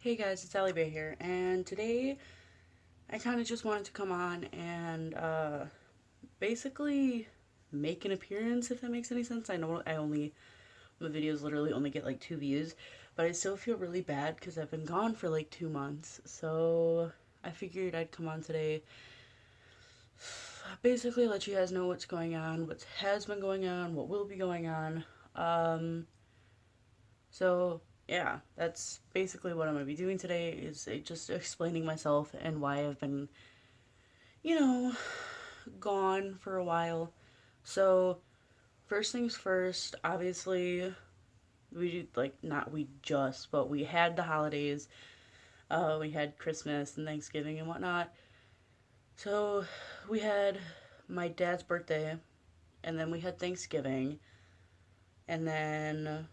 Hey guys, it's Allie Bay here, and today I kind of just wanted to come on and basically make an appearance, if that makes any sense. I know my videos literally only get like 2 views, but I still feel really bad because I've been gone for like 2 months, so I figured I'd come on today, basically let you guys know what's going on, what has been going on, what will be going on. Um, So, yeah, that's basically what I'm going to be doing today is just explaining myself and why I've been, you know, gone for a while. So, first things first, obviously, we like not we just, but we had the holidays. We had Christmas and Thanksgiving and whatnot. So, we had my dad's birthday, and then we had Thanksgiving, and then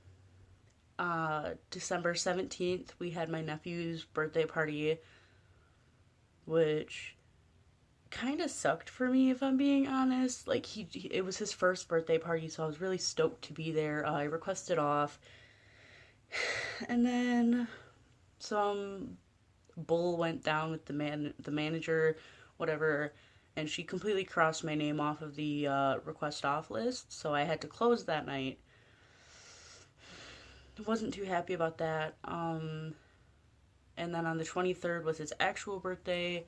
December 17th, we had my nephew's birthday party, which kind of sucked for me, if I'm being honest. Like, it was his first birthday party, so I was really stoked to be there. I requested off, and then some bull went down with the manager, whatever, and she completely crossed my name off of the request off list, so I had to close that night. Wasn't too happy about that. And then on the 23rd was his actual birthday.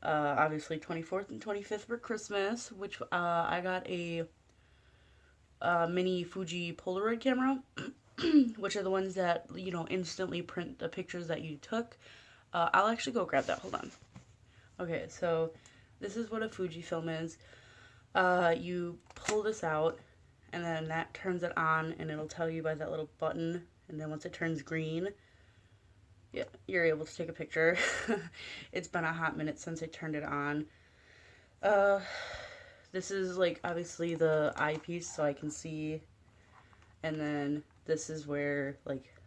Obviously, 24th and 25th were Christmas, which I got a mini Fuji Polaroid camera, which are the ones that, instantly print the pictures that you took. I'll actually go grab that. Hold on. Okay, so this is what a Fujifilm is. You pull this out, and then that turns it on, and it'll tell you by that little button. And then once it turns green, yeah, you're able to take a picture. It's been a hot minute since I turned it on. Uh, this is like obviously the eyepiece, so I can see, and then this is where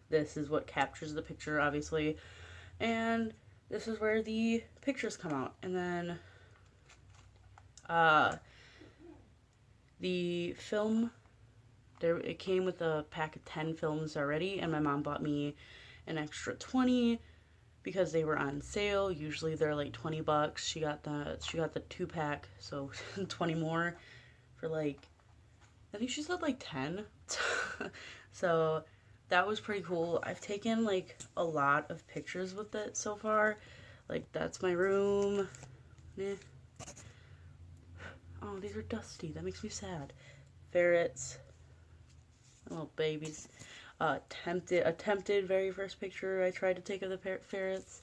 this is what captures the picture, obviously, and this is where the pictures come out, and then uh, the film. There, it came with a pack of 10 films already, and my mom bought me an extra 20 because they were on sale. Usually they're like $20. She got the 2 pack, so 20 more for like, I think she said like 10. So that was pretty cool. I've taken like a lot of pictures with it so far. Like, that's my room. Eh. Oh, these are dusty. That makes me sad. Ferrets. Little babies. Attempted very first picture I tried to take of the ferrets.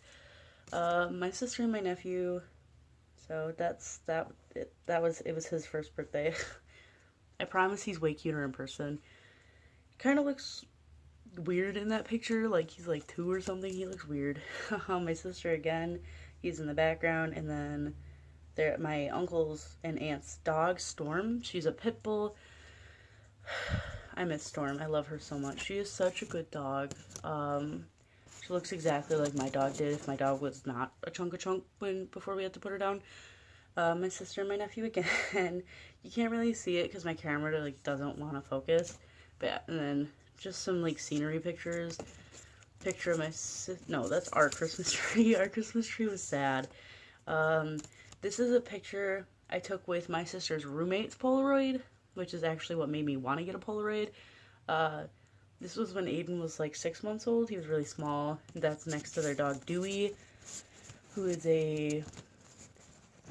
My sister and my nephew. So it was his first birthday. I promise he's way cuter in person. Kind of looks weird in that picture, like he's like 2 or something. He looks weird. My sister again, he's in the background, and then there my uncle's and aunt's dog Storm. She's a pit bull. I miss Storm. I love her so much. She is such a good dog. She looks exactly like my dog did if my dog was not a chunk of chunk before we had to put her down. My sister and my nephew again. You can't really see it because my camera like doesn't want to focus. But yeah, and then just some like scenery pictures. Picture of no, that's our Christmas tree. Our Christmas tree was sad. Um, this is a picture I took with my sister's roommate's Polaroid, which is actually what made me want to get a Polaroid. Uh, this was when Aiden was like 6 months old. He was really small. That's next to their dog Dewey, who is a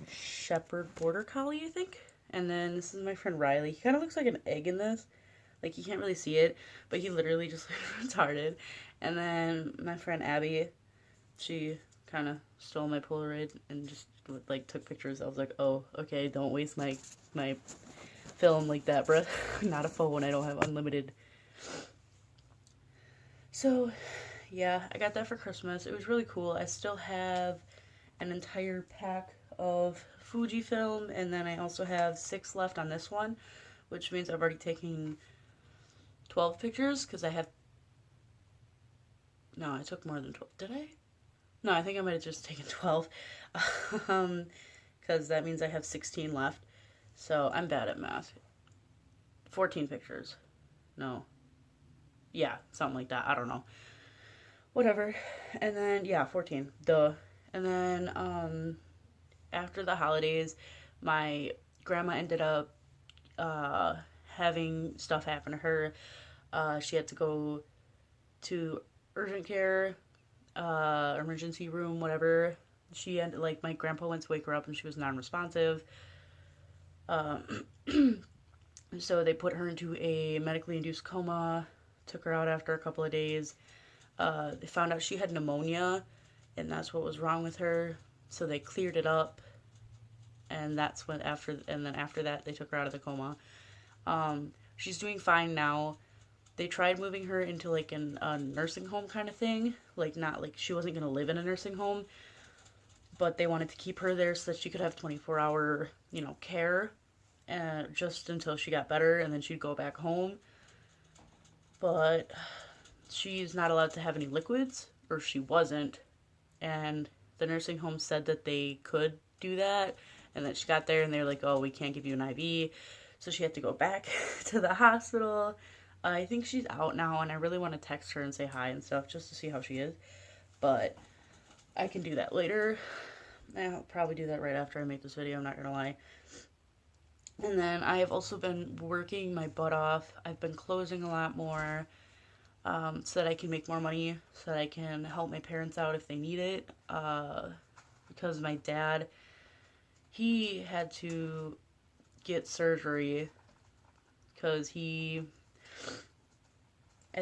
Shepherd Border Collie, I think. And then this is my friend Riley. He kind of looks like an egg in this. Like, you can't really see it, but he literally just looks retarded. And then my friend Abby, she kind of stole my Polaroid and just like took pictures. I was like, oh, okay, don't waste my film like that, bruh. Not a phone. I don't have unlimited. So, yeah, I got that for Christmas. It was really cool. I still have an entire pack of Fujifilm, and then I also have 6 left on this one, which means I've already taken 12 pictures because I have. No, I took more than 12. Did I? No, I think I might have just taken 12. Because that means I have 16 left. So I'm bad at math. 14 pictures. No. Yeah, something like that. I don't know. whatever. And then, yeah, 14, duh. And then, after the holidays, my grandma ended up, uh, having stuff happen to her. She had to go to urgent care, emergency room, whatever. She ended, like, my grandpa went to wake her up and she was non-responsive. Um, so they put her into a medically induced coma, took her out after a couple of days. They found out she had pneumonia, and that's what was wrong with her. So they cleared it up, and that's when and then after that they took her out of the coma. She's doing fine now. They tried moving her into like a nursing home kind of thing, like not like she wasn't gonna live in a nursing home, but they wanted to keep her there so that she could have 24-hour, care, just until she got better, and then she'd go back home. But she's not allowed to have any liquids, or she wasn't, and the nursing home said that they could do that, and then she got there and they were like, oh, we can't give you an IV, so she had to go back to the hospital. I think she's out now, and I really want to text her and say hi and stuff just to see how she is, but I can do that later. I'll probably do that right after I make this video, I'm not gonna lie. And then I have also been working my butt off. I've been closing a lot more, so that I can make more money, so that I can help my parents out if they need it. Because my dad, he had to get surgery because I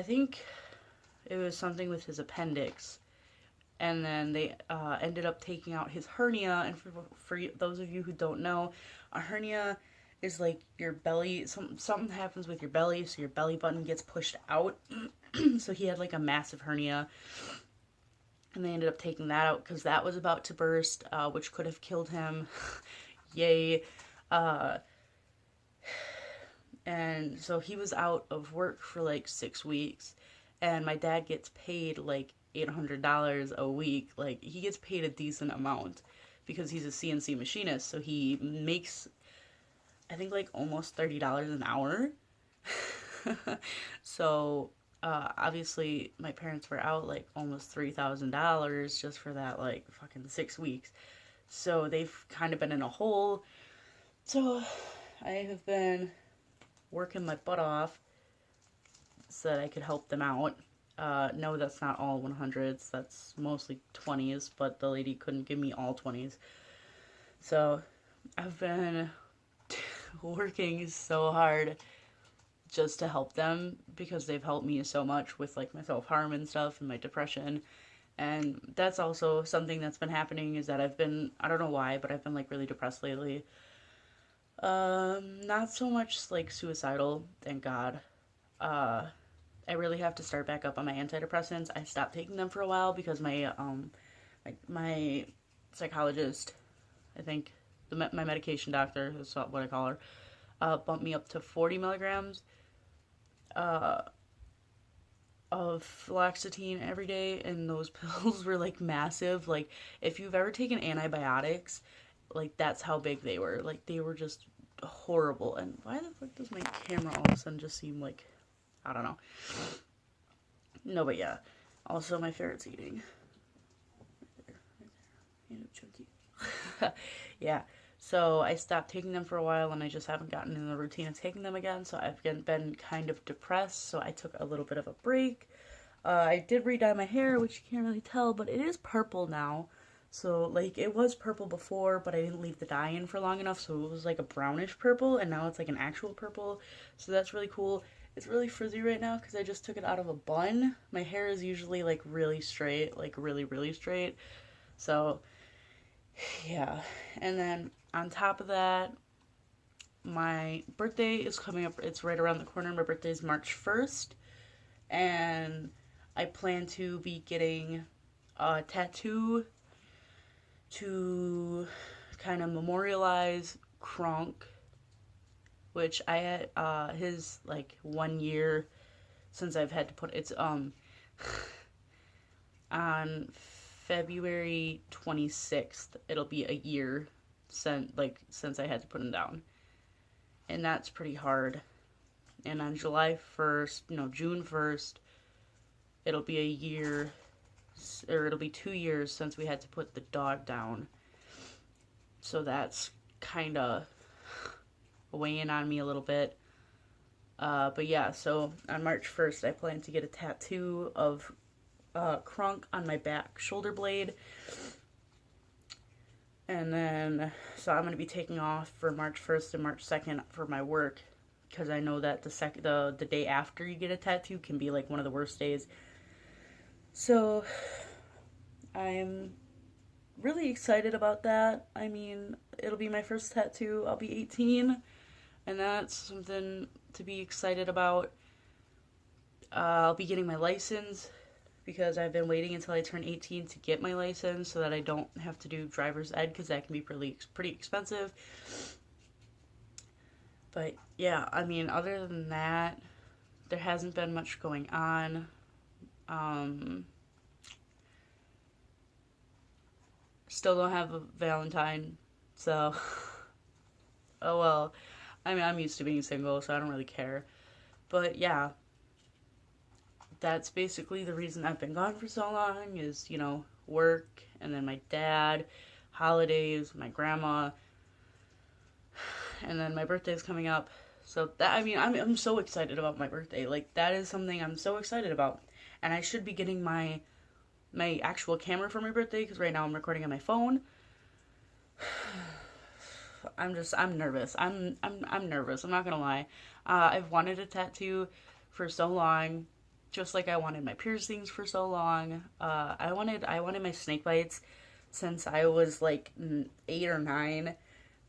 think it was something with his appendix. And then they ended up taking out his hernia. And for those of you who don't know, a hernia is like your belly, something happens with your belly, so your belly button gets pushed out. So he had like a massive hernia, and they ended up taking that out because that was about to burst, which could have killed him. Yay. And so he was out of work for like 6 weeks, and my dad gets paid like $800 a week. Like, he gets paid a decent amount because he's a CNC machinist, so he makes, I think, like almost $30 an hour. So obviously my parents were out like almost $3,000 just for that like fucking 6 weeks. So they've kind of been in a hole. So I have been working my butt off so that I could help them out. No, that's not all 100s. That's mostly 20s, but the lady couldn't give me all 20s. So I've been working so hard just to help them because they've helped me so much with like my self-harm and stuff and my depression. And that's also something that's been happening, is that I've been, I don't know why, but I've been like really depressed lately. Not so much like suicidal, thank God. I really have to start back up on my antidepressants. I stopped taking them for a while because my psychologist, I think, my medication doctor, is what I call her, bumped me up to 40 milligrams of fluoxetine every day, and those pills were like massive. Like, if you've ever taken antibiotics, like that's how big they were. Like, they were just horrible. And why the fuck does my camera all of a sudden just seem like, I don't know. No, but yeah. Also, my ferret's eating. Right there. Chunky. Yeah. So I stopped taking them for a while, and I just haven't gotten in the routine of taking them again. So I've been kind of depressed. So I took a little bit of a break. I did re-dye my hair, which you can't really tell, but it is purple now. So, like, it was purple before, but I didn't leave the dye in for long enough, so it was like a brownish purple, and now it's like an actual purple. So that's really cool. It's really frizzy right now because I just took it out of a bun. My hair is usually like really straight, like really, really straight. So, yeah. And then on top of that, my birthday is coming up. It's right around the corner. My birthday is March 1st. And I plan to be getting a tattoo to kind of memorialize Kronk, which I had his like 1 year since I've had to put it's on February 26th it'll be a year since I had to put him down, and that's pretty hard. And on July 1st, no, June 1st, it'll be a year or it'll be 2 years since we had to put the dog down. So that's kind of weighing on me a little bit. But yeah, so on March 1st, I plan to get a tattoo of Krunk on my back shoulder blade. And then, so I'm going to be taking off for March 1st and March 2nd for my work, because I know that the day after you get a tattoo can be like one of the worst days. So I'm really excited about that. I mean, it'll be my first tattoo. I'll be 18, and that's something to be excited about. I'll be getting my license because I've been waiting until I turn 18 to get my license so that I don't have to do driver's ed, because that can be pretty expensive. But yeah, I mean, other than that, there hasn't been much going on. Still don't have a Valentine, so oh well. I mean, I'm used to being single, so I don't really care. But yeah, that's basically the reason I've been gone for so long is, work, and then my dad, holidays, my grandma, and then my birthday's coming up. So that, I mean, I'm so excited about my birthday. Like, that is something I'm so excited about. And I should be getting my actual camera for my birthday, because right now I'm recording on my phone. I'm nervous. I'm nervous. I'm not gonna lie. I've wanted a tattoo for so long, just like I wanted my piercings for so long. I wanted my snake bites since I was like 8 or 9,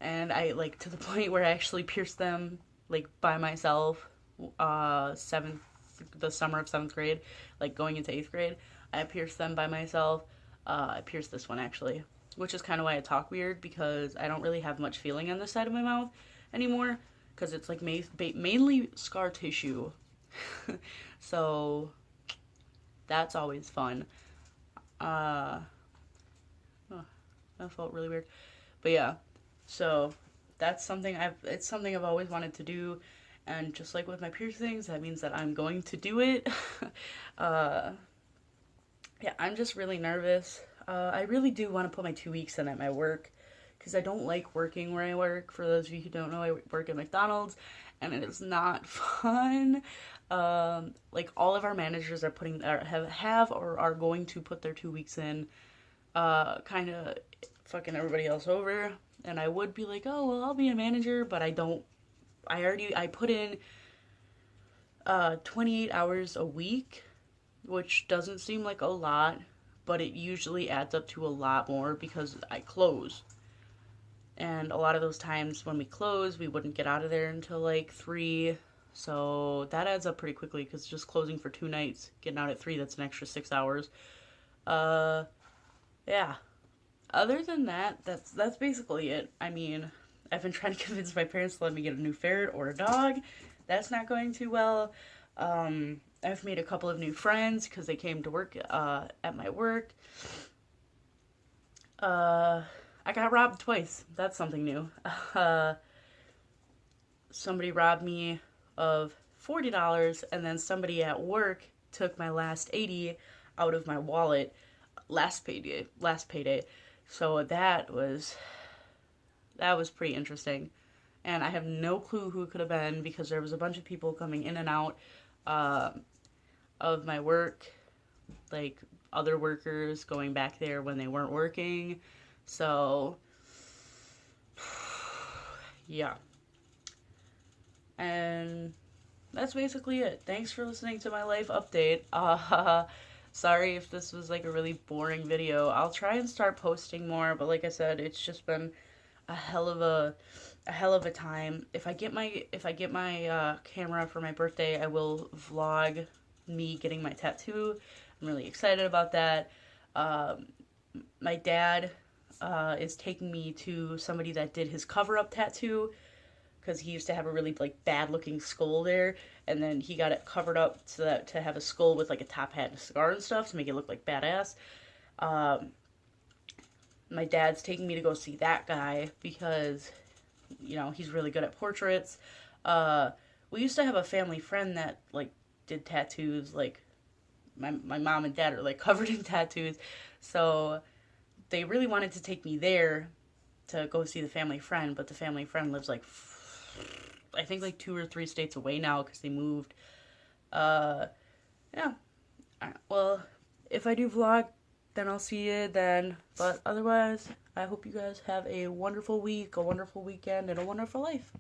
and I like to the point where I actually pierced them like by myself. The summer of 7th grade, like going into 8th grade, I pierced them by myself. I pierced this one actually, which is kind of why I talk weird, because I don't really have much feeling on this side of my mouth anymore, because it's like mainly scar tissue. So that's always fun. Oh, that felt really weird. But yeah, so that's something it's something I've always wanted to do, and just like with my piercings, that means that I'm going to do it. Yeah, I'm just really nervous. I really do want to put my 2 weeks in at my work, because I don't like working where I work. For those of you who don't know, I work at McDonald's, and it is not fun. Like, all of our managers are have or are going to put their 2 weeks in, kind of fucking everybody else over. And I would be like, oh, well, I'll be a manager, but I don't. I put in 28 hours a week, which doesn't seem like a lot, but it usually adds up to a lot more because I close. And a lot of those times when we close, we wouldn't get out of there until like 3. So that adds up pretty quickly, because just closing for 2 nights, getting out at 3, that's an extra 6 hours. Yeah. Other than that, that's basically it. I mean, I've been trying to convince my parents to let me get a new ferret or a dog. That's not going too well. I've made a couple of new friends because they came to work at my work. I got robbed twice. That's something new. Somebody robbed me of $40, and then somebody at work took my last $80 out of my wallet last payday. So that was pretty interesting. And I have no clue who it could have been, because there was a bunch of people coming in and out of my work, like other workers going back there when they weren't working. So yeah. And that's basically it. Thanks for listening to my life update. Sorry if this was like a really boring video. I'll try and start posting more, but like I said, it's just been a hell of a time. If I get my camera for my birthday, I will vlog me getting my tattoo. I'm really excited about that. My dad is taking me to somebody that did his cover-up tattoo, because he used to have a really like bad looking skull there, and then he got it covered up so that to have a skull with like a top hat and a cigar and stuff to make it look like badass. My dad's taking me to go see that guy because, he's really good at portraits. We used to have a family friend that like did tattoos like my mom and dad are like covered in tattoos, so they really wanted to take me there to go see the family friend, but the family friend lives like I think like 2 or 3 states away now because they moved. Yeah. Well, if I do vlog, then I'll see you then. But otherwise, I hope you guys have a wonderful week, a wonderful weekend, and a wonderful life.